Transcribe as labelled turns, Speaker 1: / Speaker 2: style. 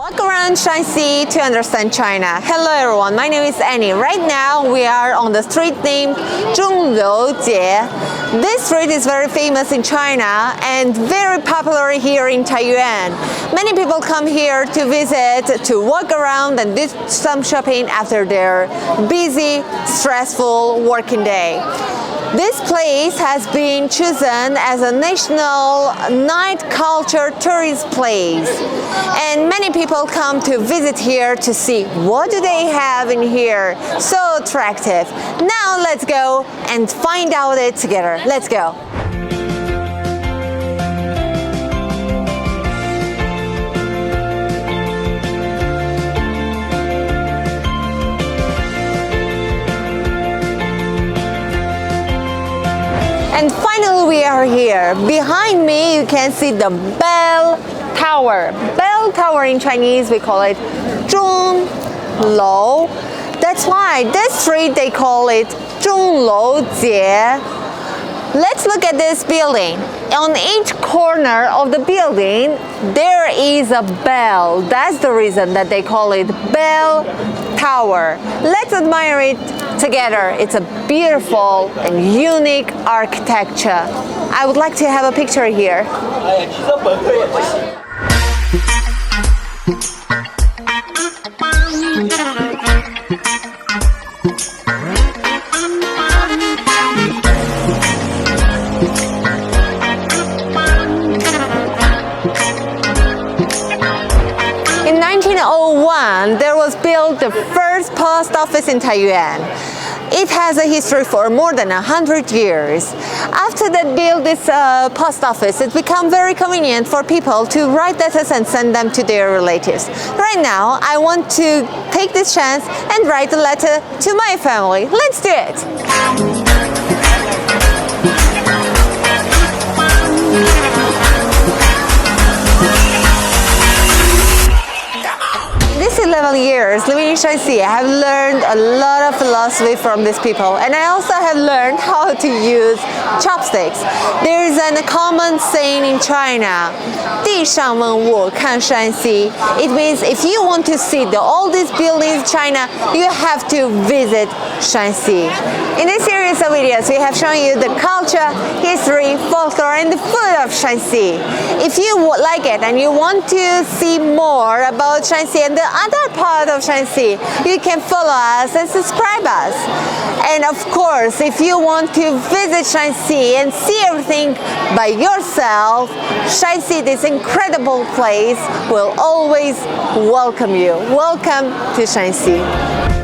Speaker 1: Walk around Shanxi to understand China. Hello everyone, my name is Annie. Right now we are on the street named Zhongliujie. This street is very famous in China and very popular here in Taiyuan. Many people come here to visit, to walk around and do some shopping after their busy, stressful working day. This place has been chosen as a national night culture tourist place, and many people come to visit here to see what do they have in here so attractive. Now let's go and find out it together. Let's go. And finally we are here. Behind me you can see the bell tower. Bell tower in Chinese we call it 钟楼. That's why this street they call it 钟楼街. Let's look at this building. On each corner of the building there is a bell. That's the reason that they call it bell tower. Let's admire it together. It's a beautiful and unique architecture. I would like to have a picture here. In 1901, there was built the first post office in Taiyuan. It has a history for more than 100 years. After that built this post office, it became very convenient for people to write letters and send them to their relatives. Right now, I want to take this chance and write a letter to my family. Let's do it! These 11 years living in Shanxi, I have learned a lot of philosophy from these people, and I also have learned how to use chopsticks. There is a common saying in China, 地上问物看山西. It means if you want to see the oldest buildings in China, you have to visit Shanxi. In this series of videos, we have shown you the culture, history, folklore, and the food of Shanxi. If you like it and you want to see more about Shanxi and the other part of Shanxi, you can follow us and subscribe us. And of course, if you want to visit Shanxi and see everything by yourself, Shanxi, this incredible place, will always welcome you. Welcome to Shanxi.